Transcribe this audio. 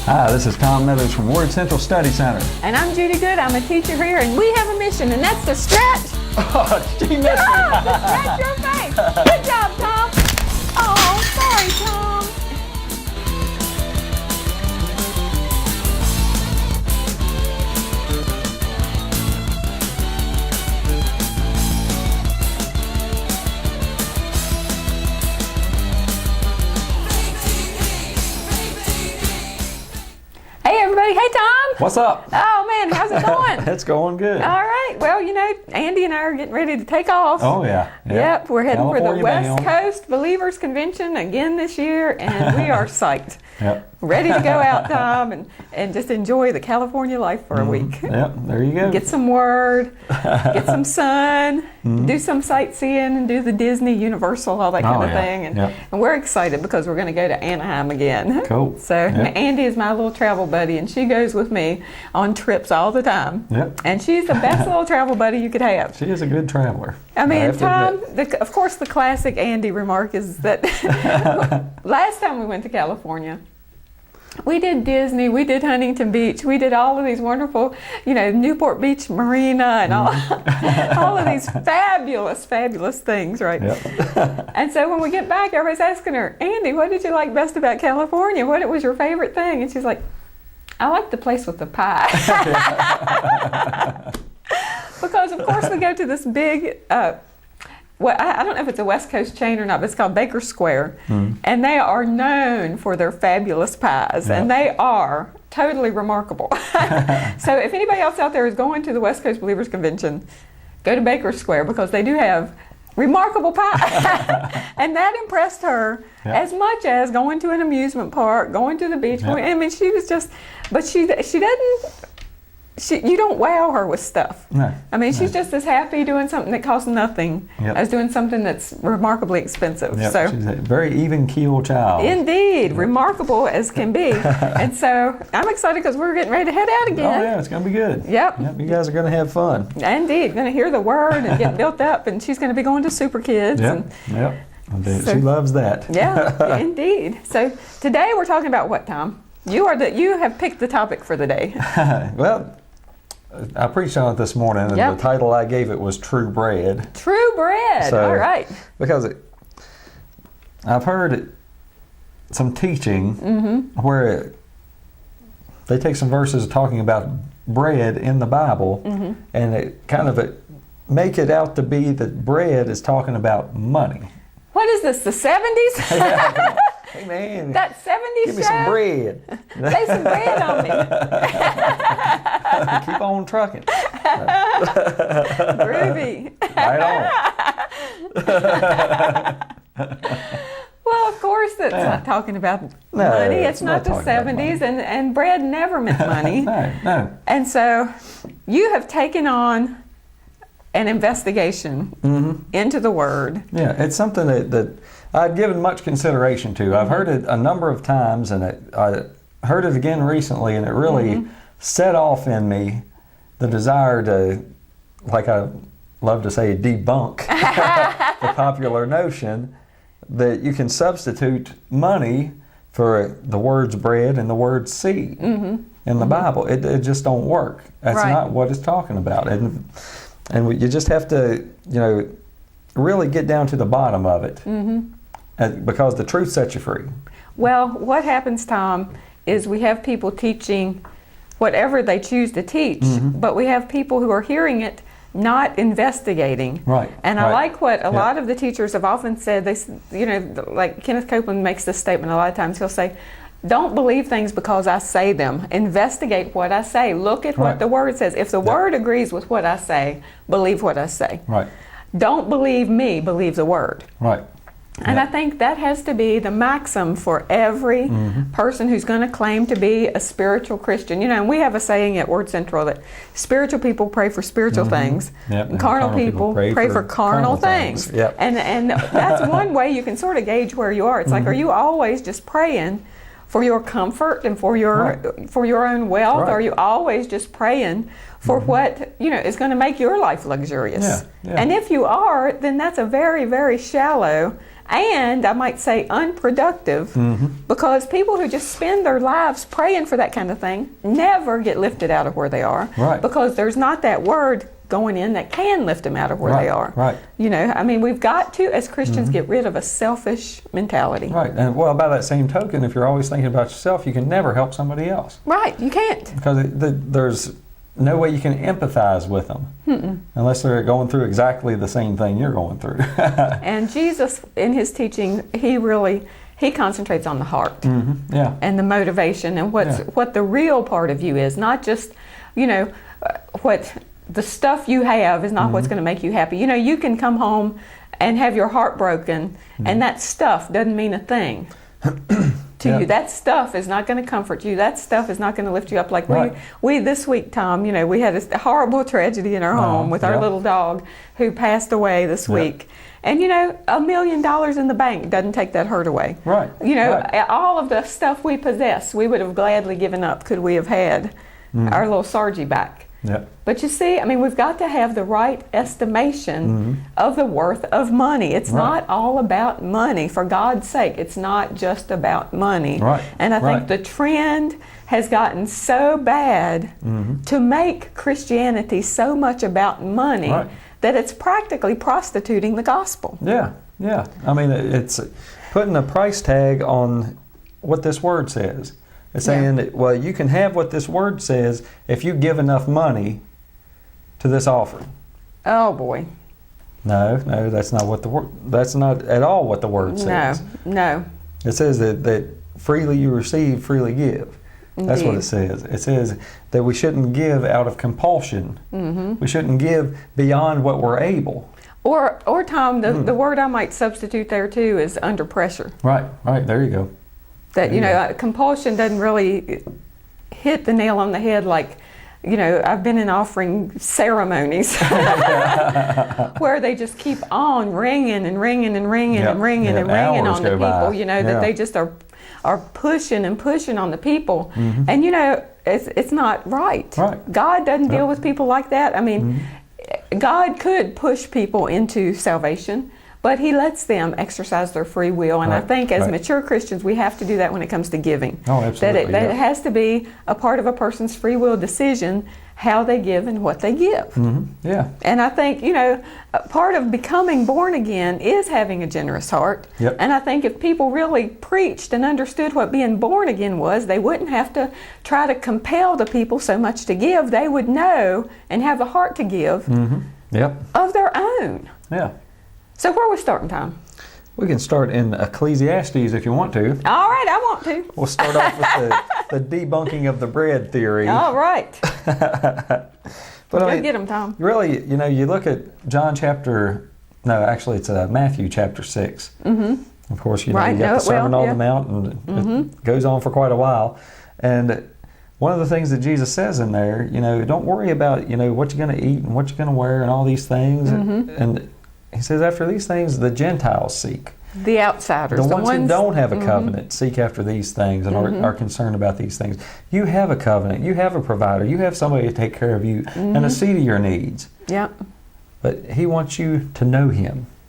Hi, this is Tom Meadows from Word Central Study Center. And I'm Judy Good. I'm a teacher here, and we have a mission, and that's to stretch. Oh, she missed me. To stretch your faith. Good job, Tom. Oh, sorry, Tom. Hey, everybody. Hey, Tom. What's up? Oh, man. How's it going? It's going good. All right. Well, you know, Andy and I are getting ready to take off. Oh, yeah. Yep. We're heading for the California West bound. Coast Believers Convention again this year, and we are psyched. Yep. Ready to go out, Tom, and just enjoy the California life for a week. Yep, there you go. Get some word, get some sun, do some sightseeing, and do the Disney, Universal, all that kind of thing. And we're excited because we're going to go to Anaheim again. Cool. So Andy is my little travel buddy, and she goes with me on trips all the time. Yep. And she's the best little travel buddy you could have. She is a good traveler. I mean, have to Tom, admit. of course, the classic Andy remark is that last time we went to California, we did Disney, we did Huntington Beach, we did all of these wonderful, you know, Newport Beach Marina and all of these fabulous, fabulous things, right? Yep. And so when we get back, everybody's asking her, Andy, what did you like best about California? What was your favorite thing? And she's like, I like the place with the pie. Because, of course, we go to this big, well, I don't know if it's a West Coast chain or not, but it's called Baker Square. And they are known for their fabulous pies, and they are totally remarkable. So if anybody else out there is going to the West Coast Believers Convention, go to Baker Square because they do have remarkable pie. And that impressed her as much as going to an amusement park, going to the beach. I mean, she was just, but she doesn't, you don't wow her with stuff. No. I mean, she's just as happy doing something that costs nothing as doing something that's remarkably expensive. Yep. So, she's a very even-keeled child. indeed, remarkable as can be. And so I'm excited because we're getting ready to head out again. Oh, yeah, it's going to be good. Yep. You guys are going to have fun. Indeed, going to hear the word and get built up, and she's going to be going to Super Kids. Yep. So- She loves that. Yeah, indeed. So today we're talking about what, Tom? You have picked the topic for the day. Well, I preached on it this morning, and the title I gave it was True Bread. True bread. So, all right. Because I've heard some teaching where they take some verses talking about bread in the Bible, and it kind of make it out to be that bread is talking about money. What is this, the 70s? Hey man, That 70s give me show? some bread. Lay some bread on me. Keep on trucking. Groovy. Right on. Well, of course, that's not talking about money. It's not the talking about 70s, and bread never meant money. No. And so you have taken on an investigation into the Word. Yeah, it's something that I've given much consideration to. I've heard it a number of times, and I heard it again recently, and it really set off in me the desire to, like I love to say, debunk the popular notion that you can substitute money for the words bread and the word seed in the Bible. It just don't work. That's not what it's talking about. And you just have to, really get down to the bottom of it, because the truth sets you free. Well, what happens, Tom, is we have people teaching whatever they choose to teach, but we have people who are hearing it, not investigating. Right. And I like what a lot of the teachers have often said. They, like Kenneth Copeland makes this statement a lot of times. He'll say, don't believe things because I say them. Investigate what I say. Look at what the Word says. If the Word agrees with what I say, believe what I say. Right. Don't believe me, believe the Word. Right. And I think that has to be the maxim for every person who's going to claim to be a spiritual Christian. And we have a saying at Word Central that spiritual people pray for spiritual things, and carnal people pray for carnal things. Yep. And that's one way you can sort of gauge where you are. It's like, are you always just praying for your comfort and for your own wealth? Or are you always just praying for what is going to make your life luxurious? Yeah. And if you are, then that's a very, very shallow and I might say unproductive, because people who just spend their lives praying for that kind of thing never get lifted out of where they are, Right. because there's not that word going in that can lift them out of where Right, they are. right. You know, I mean, we've got to, as Christians, get rid of a selfish mentality. Right. And well, by that same token, if you're always thinking about yourself, you can never help somebody else. Right, you can't. Because there's no way you can empathize with them unless they're going through exactly the same thing you're going through. And Jesus, in his teaching, he concentrates on the heart Yeah. and the motivation and what the real part of you is, not just, you know, what the stuff you have is not what's going to make you happy. You know, you can come home and have your heart broken, and that stuff doesn't mean a thing to you. That stuff is not going to comfort you. That stuff is not going to lift you up. Like we this week, Tom, you know, we had a horrible tragedy in our home with our little dog who passed away this week. And, you know, $1 million in the bank doesn't take that hurt away. Right. You know, all of the stuff we possess, we would have gladly given up could we have had our little Sargie back. Yeah. But you see, I mean, we've got to have the right estimation of the worth of money. It's not all about money, for God's sake. It's not just about money. Right. And I think the trend has gotten so bad to make Christianity so much about money that it's practically prostituting the gospel. Yeah, yeah. I mean, it's putting a price tag on what this word says. It's saying that, well, you can have what this word says if you give enough money to this offering. Oh boy. No, that's not what the word. That's not at all what the word says. No. It says that freely you receive, freely give. That's what it says. It says that we shouldn't give out of compulsion. We shouldn't give beyond what we're able. Or Tom, the word I might substitute there too is under pressure. Right. There you go. That, you know, compulsion doesn't really hit the nail on the head like, you know, I've been in offering ceremonies where they just keep on ringing and ringing and ringing and ringing and ringing on the people, you know, that they just are pushing and pushing on the people. And, you know, it's not right. God doesn't deal with people like that. I mean, God could push people into salvation, but he lets them exercise their free will. And I think as mature Christians, we have to do that when it comes to giving. Oh, absolutely. That it has to be a part of a person's free will decision how they give and what they give. Yeah. And I think, you know, part of becoming born again is having a generous heart. And I think if people really preached and understood what being born again was, they wouldn't have to try to compel the people so much to give. They would know and have a heart to give of their own. Yeah. So where are we starting, Tom? We can start in Ecclesiastes if you want to. All right, I want to. We'll start off with the debunking of the bread theory. All right. But Go I mean, get them, Tom. really, you know, you look at it's Matthew chapter 6. Of course, you know, you got the Sermon on the Mount, and it goes on for quite a while. And one of the things that Jesus says in there, you know, don't worry about, you know, what you're going to eat and what you're going to wear and all these things. And he says, after these things, the Gentiles seek. The outsiders. The ones who don't have a covenant seek after these things and are concerned about these things. You have a covenant. You have a provider. You have somebody to take care of you and to see to your needs. Yeah. But he wants you to know him.